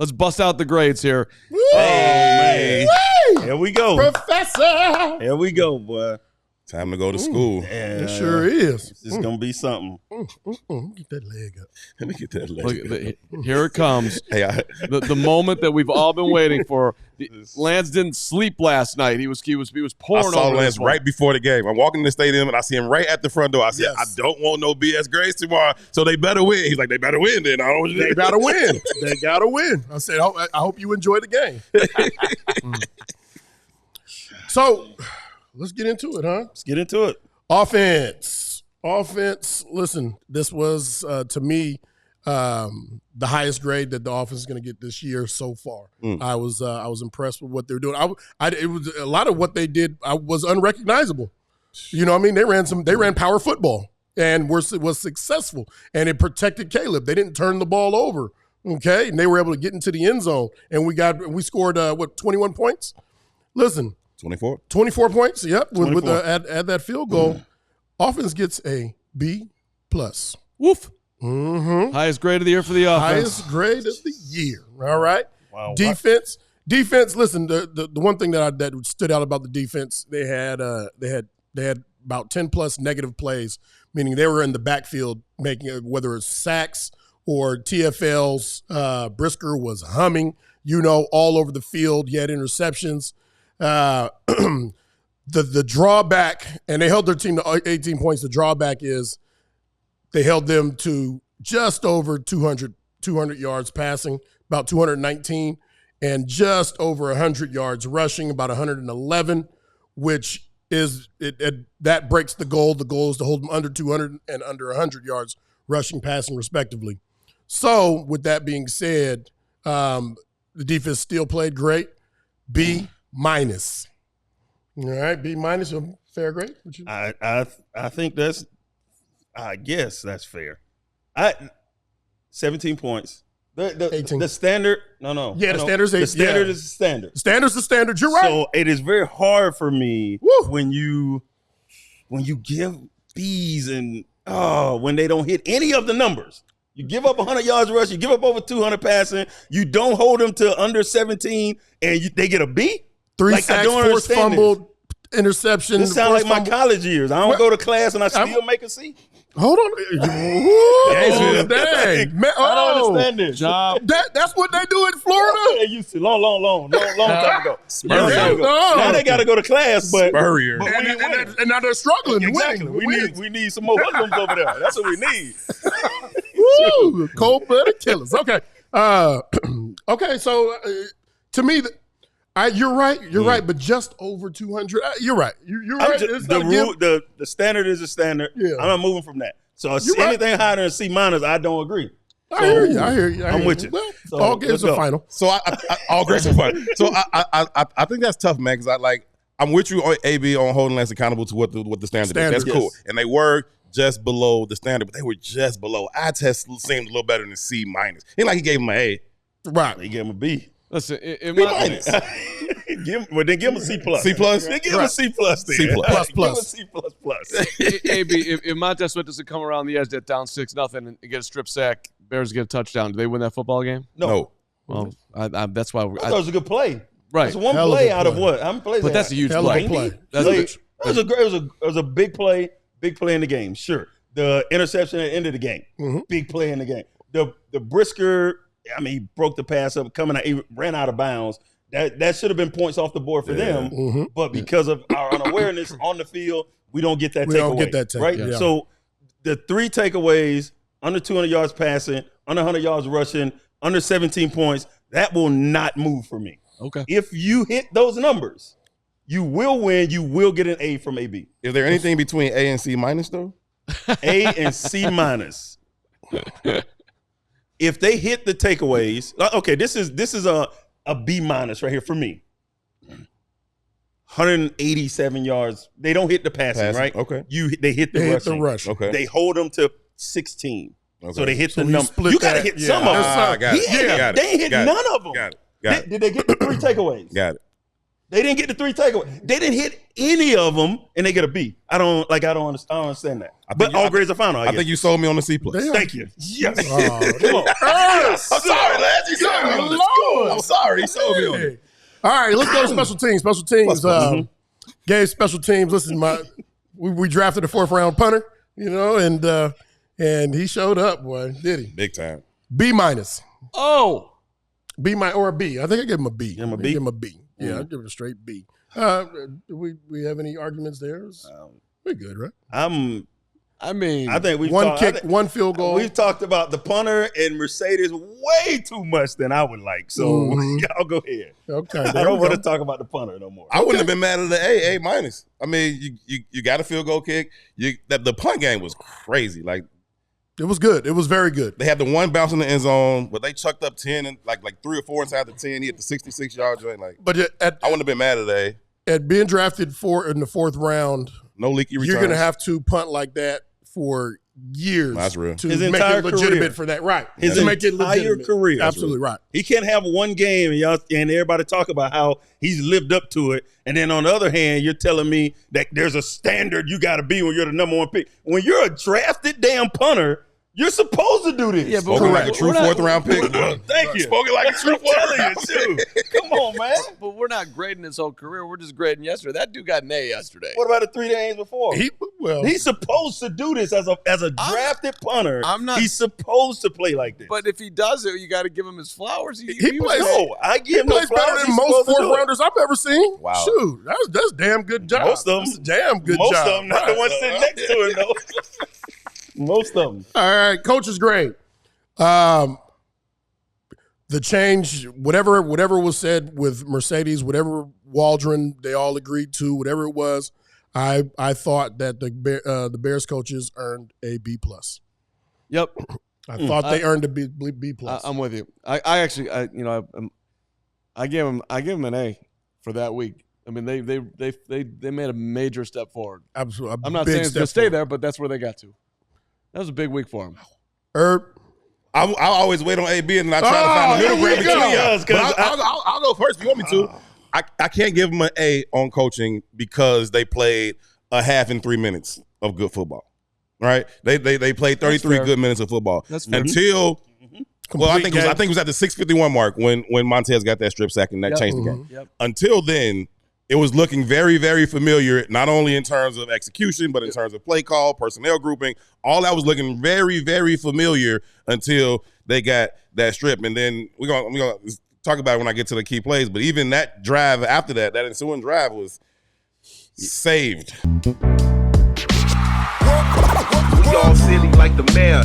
Let's bust out the grades here. Woo! Hey, man. Here we go. Professor. Here we go, boy. Time to go to school. It sure is. It's going to be something. Get that leg up. Let me get that leg up. Here it comes. Hey, the moment that we've all been waiting for. Lance didn't sleep last night. He was pouring over. I saw Lance right before the game. I'm walking in the stadium and I see him right at the front door. I said, I don't want no BS grades tomorrow, so they better win. He's like, they better win then. They gotta win. They gotta win. I said, I hope you enjoy the game. So let's get into it, huh? Let's get into it. Offense. Listen, this was to me the highest grade that the offense is going to get this year so far. I was impressed with what they were doing. It was a lot of what they did. Was unrecognizable. You know what I mean? They ran power football and was successful, and it protected Caleb. They didn't turn the ball over. Okay, and they were able to get into the end zone, and we scored 21 points. Listen. 24 points, yep, with add that field goal. Offense gets a B+. Woof. Mm-hmm. Highest grade of the year for the offense. Highest grade of the year, all right? Wow. Defense, listen, the one thing that stood out about the defense, they had about 10+ negative plays, meaning they were in the backfield making it, whether it's sacks or TFLs. Brisker was humming, all over the field. You had interceptions. The drawback, and they held their team to 18 points. The drawback is they held them to just over 200 yards passing, about 219, and just over 100 yards rushing, about 111, which is that breaks the goal. The goal is to hold them under 200 and under 100 yards rushing, passing, respectively. So, with that being said, the defense still played great. B-. All right, B-, a fair grade? I think I guess that's fair. 17 points. The standard, no. Yeah, the standard's 8. The standard is the standard. The standard's the standard. You're right. So it is very hard for me when you give B's and when they don't hit any of the numbers. You give up 100 yards rush, you give up over 200 passing, you don't hold them to under 17, and they get a B? 3 sacks, 4 fumbled, interception. This sounds like my college years. I don't go to class and I still make a C. Hold on. Dang. Man, I don't understand this. That's what they do in Florida? They used to long time ago. Spurrier. Now they got to go to class, but Spurrier. And now they're struggling. Exactly. We need some more hoodlums over there. That's what we need. Woo, cold-blooded killers. Okay. Okay, so to me, you're right. You're right, but just over 200. You're right. You're right. The standard is a standard. Yeah. I'm not moving from that. So anything higher than a C-, I don't agree. I hear you. I'm with you. Well, So, all grades are final. So all grades are final. So I think that's tough, man, because I'm with you on AB on holding Lance accountable to what the standard is. That's cool. And they were just below the standard, but they were just below. Our test seemed a little better than C-. Ain't like he gave him an A. Right. He gave him a B. Listen, then give him a C+. C+? Then give him a C+. Then. C+. Give him a C++. AB, if Montez Sweat doesn't come around the edge that down 6-0 and get a strip sack, Bears get a touchdown, do they win that football game? No. Well, that's why that was a good play. Right. It's one play out of what? How many plays? But that's a huge play. It was a big play in the game. Sure. The interception at the end of the game, big play in the game. The Brisker, he broke the pass up, he ran out of bounds. That should have been points off the board for them. But because of our unawareness on the field, we don't get that takeaway. We don't get that take, right? Yeah. So the 3 takeaways, under 200 yards passing, under 100 yards rushing, under 17 points, that will not move for me. Okay. If you hit those numbers, you will win. You will get an A from AB. Is there anything between A and C- though? A and C-. If they hit the takeaways, okay, this is a B- right here for me. 187 yards. They don't hit the passing, right? Okay. They hit the rush. Okay. They hold them to 16. Okay. So they hit the number. You got to hit some of them. Got it. They ain't hit none of them. Got it. Did they get the 3 takeaways? Got it. They didn't get the 3 takeaways. They didn't hit any of them, and they get a B. I don't understand that. But all grades are final. I think you sold me on the C+. Thank you. Yes. Come on. I'm sorry, Lance. You sold me on the He sold me on it. All right, let's go to special teams. Special teams. Gave special teams. Listen, we drafted a 4th round punter, and he showed up, boy. Did he? Big time. B-. Oh. B- or a B. I think I gave him a B. Give him a B? Give him a B. Yeah, I'd give it a straight B. Do we have any arguments there? We're good, right? I think we've one field goal. We've talked about the punter and Mercedes way too much than I would like. So y'all go ahead. Okay. I don't want to talk about the punter no more. I wouldn't have been mad at the A-. I mean, you got a field goal kick. The punt game was crazy. Like, it was good. It was very good. they had the one bounce in the end zone, but they chucked up 10 and like 3 or 4 inside the 10. He hit the 66-yard joint. Like, But I wouldn't have been mad at the A. at being drafted in the 4th round, No leaky returns. you're going to have to punt like that for years. That's real. To His make entire it legitimate career. for that. Right. His to make it entire legitimate. career. Absolutely right. He can't have one game and everybody talk about how he's lived up to it. And then on the other hand, you're telling me that there's a standard you got to be when you're the number 1 pick. When you're a drafted damn punter, you're supposed to do this. Yeah, but Spoken like a true 4th round pick. Thank you. Spoken like a true 4th Telling you, too. Come on, man. But we're not grading his whole career. We're just grading yesterday. That dude got an A yesterday. What about the 3 days before? He's supposed to do this as a drafted punter. I'm not. He's supposed to play like this. But if he does it, you got to give him his flowers. He plays. No, I give him He plays the flowers. better than He's most supposed to 4th do it. rounders I've ever seen. Wow. Shoot, that's a damn good job. Most of them. That's a damn good Most job. of them, not the ones sitting next to him, though. Most of them. All right, coach's grade. The change, whatever was said with Mercedes, whatever Waldron, they all agreed to, whatever it was, I thought that the Bears coaches earned a B+. Yep. I thought they earned a B+. I'm with you. I gave him an A for that week. I mean, they made a major step forward. Absolutely. I'm not saying it's going to stay there, but that's where they got to. That was a big week for him. Herb. I always wait on AB and I try to find the middle ground between y'all. But I'll go first if you want me to. I can't give them an A on coaching because they played a half in 3 minutes of good football. Right? They played 33 good minutes of football. That's fair. Until I think it was at the 6:51 mark when Montez got that strip sack and that changed the game. Yep. Until then, it was looking very, very familiar, not only in terms of execution, but in terms of play call, personnel grouping. All that was looking very, very familiar until they got that strip. And then we're gonna talk about it when I get to the key plays. But even that drive after that ensuing drive was saved. We all silly like the mayor.